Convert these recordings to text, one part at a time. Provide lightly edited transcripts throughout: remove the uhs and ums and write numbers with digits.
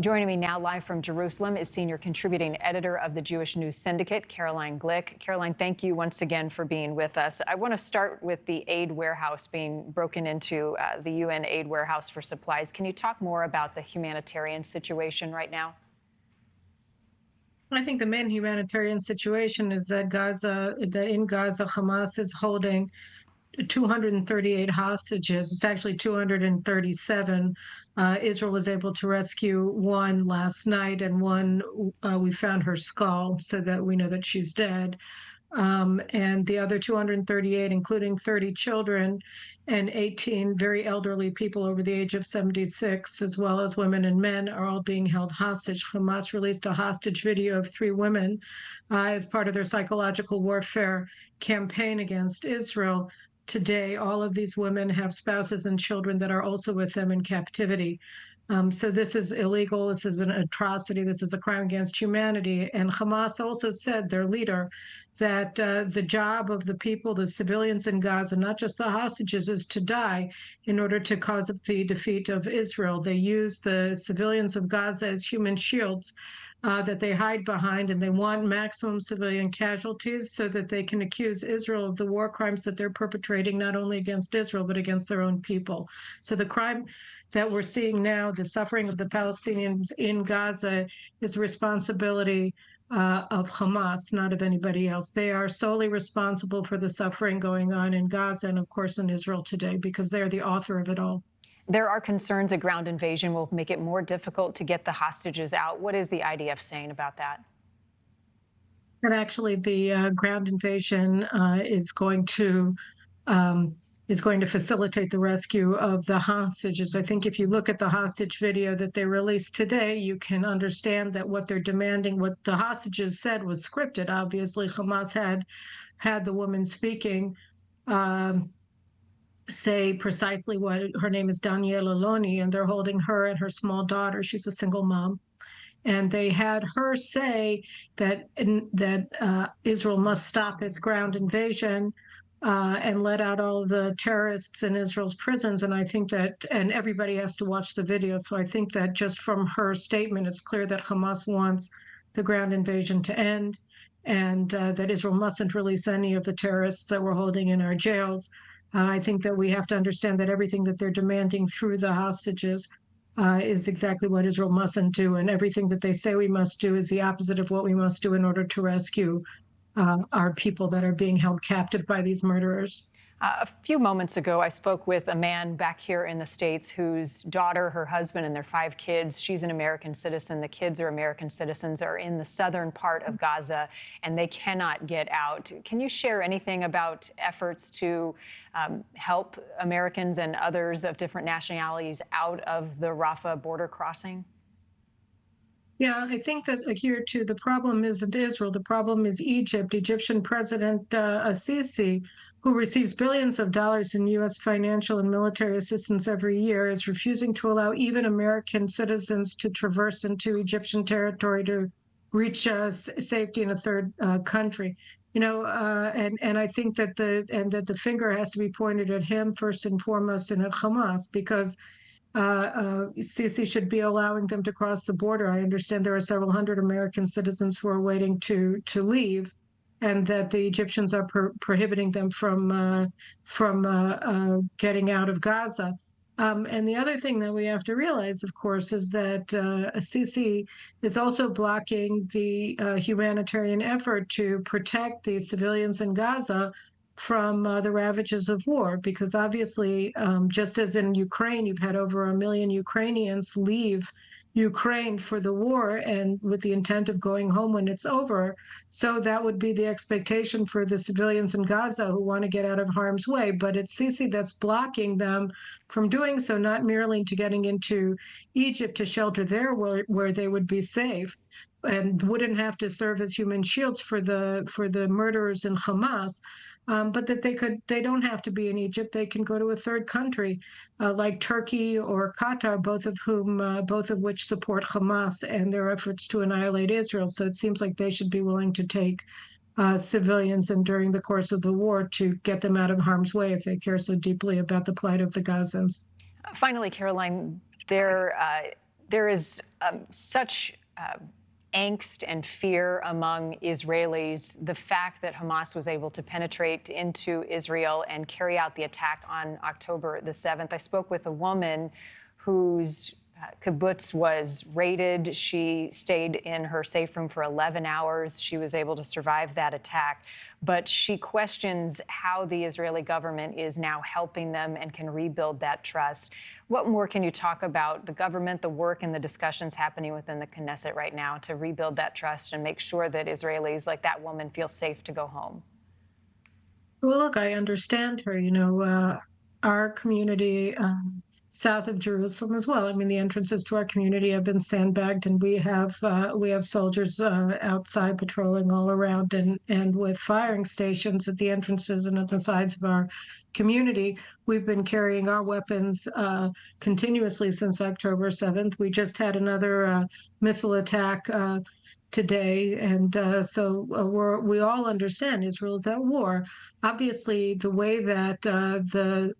Joining me now live from Jerusalem is senior contributing editor of the Jewish News Syndicate, Caroline Glick. Caroline, thank you once again for being with us. I want to start with the aid warehouse being broken into, the UN aid warehouse for supplies. Can you talk more about the humanitarian situation right now? I think the main humanitarian situation is that in Gaza, Hamas is holding 238 hostages. It's actually 237. Israel was able to rescue one last night, and one we found her skull, so that we know that she's dead. And the other 238, including 30 children and 18 very elderly people over the age of 76, as well as women and men, are all being held hostage. Hamas released a hostage video of 3 women as part of their psychological warfare campaign against Israel. Today, all of these women have spouses and children that are also with them in captivity. So this is illegal. This is an atrocity. This is a crime against humanity. And Hamas also said, their leader, that the job of the people, the civilians in Gaza, not just the hostages, is to die in order to cause the defeat of Israel. They use the civilians of Gaza as human shields that they hide behind, and they want maximum civilian casualties so that they can accuse Israel of the war crimes that they're perpetrating, not only against Israel, but against their own people. So the crime that we're seeing now, the suffering of the Palestinians in Gaza, is responsibility of Hamas, not of anybody else. They are solely responsible for the suffering going on in Gaza and, of course, in Israel today, because they're the author of it all. There are concerns a ground invasion will make it more difficult to get the hostages out. What is the IDF saying about that? And actually, the ground invasion is going to facilitate the rescue of the hostages. I think if you look at the hostage video that they released today, you can understand that what they're demanding, what the hostages said, was scripted. Obviously, Hamas had the woman speaking say precisely what her name is, Danielle Aloni, and they're holding her and her small daughter. She's a single mom. And they had her say that Israel must stop its ground invasion and let out all of the terrorists in Israel's prisons. And I think that, and everybody has to watch the video. So I think that just from her statement, it's clear that Hamas wants the ground invasion to end, and that Israel mustn't release any of the terrorists that we're holding in our jails. I think that we have to understand that everything that they're demanding through the hostages is exactly what Israel mustn't do. And everything that they say we must do is the opposite of what we must do in order to rescue our people that are being held captive by these murderers. A few moments ago, I spoke with a man back here in the States whose daughter, her husband, and their 5 kids, she's an American citizen, the kids are American citizens, are in the southern part of Gaza, and they cannot get out. Can you share anything about efforts to help Americans and others of different nationalities out of the Rafah border crossing? Yeah, I think that here too, the problem isn't Israel. The problem is Egypt. Egyptian President Sisi, who receives billions of dollars in U.S. financial and military assistance every year, is refusing to allow even American citizens to traverse into Egyptian territory to reach safety in a third country. You know, and I think that the finger has to be pointed at him first and foremost, and at Hamas, because Sisi should be allowing them to cross the border. I understand there are several hundred American citizens who are waiting to leave, and that the Egyptians are prohibiting them from getting out of Gaza. And the other thing that we have to realize, of course, is that Sisi is also blocking the humanitarian effort to protect the civilians in Gaza from the ravages of war, because obviously, just as in Ukraine, you've had over 1 million Ukrainians leave Ukraine for the war and with the intent of going home when it's over. So that would be the expectation for the civilians in Gaza who want to get out of harm's way. But it's Sisi that's blocking them from doing so, not merely to getting into Egypt to shelter there where they would be safe and wouldn't have to serve as human shields for the murderers in Hamas. But that they don't have to be in Egypt. They can go to a third country like Turkey or Qatar, both of which support Hamas and their efforts to annihilate Israel. So it seems like they should be willing to take civilians, and during the course of the war, to get them out of harm's way if they care so deeply about the plight of the Gazans. Finally, Caroline, There is such angst and fear among Israelis. The fact that Hamas was able to penetrate into Israel and carry out the attack on October the 7th. I spoke with a woman whose kibbutz was raided. She stayed in her safe room for 11 hours. She was able to survive that attack. But she questions how the Israeli government is now helping them and can rebuild that trust. What more can you talk about the government, the work, and the discussions happening within the Knesset right now to rebuild that trust and make sure that Israelis like that woman feel safe to go home? Well, look, I understand her. You know, our community south of Jerusalem as well. I mean, the entrances to our community have been sandbagged, and we have soldiers outside patrolling all around, and with firing stations at the entrances and at the sides of our community. We've been carrying our weapons continuously since October 7th. We just had another missile attack today, and we all understand Israel's at war. Obviously, the way that the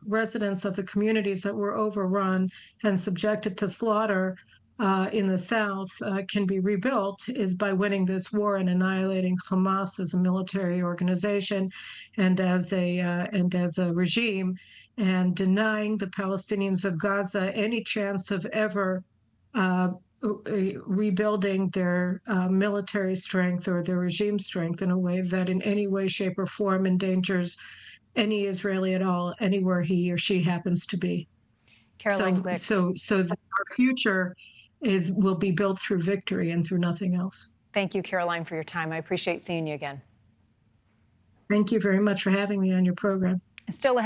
residents of the communities that were overrun and subjected to slaughter in the south can be rebuilt is by winning this war and annihilating Hamas as a military organization and as a regime, and denying the Palestinians of Gaza any chance of ever rebuilding their military strength or their regime strength in a way that in any way, shape, or form endangers any Israeli at all, anywhere he or she happens to be. Caroline Glick. So our future will be built through victory and through nothing else. Thank you, Caroline, for your time. I appreciate seeing you again. Thank you very much for having me on your program. Still ahead.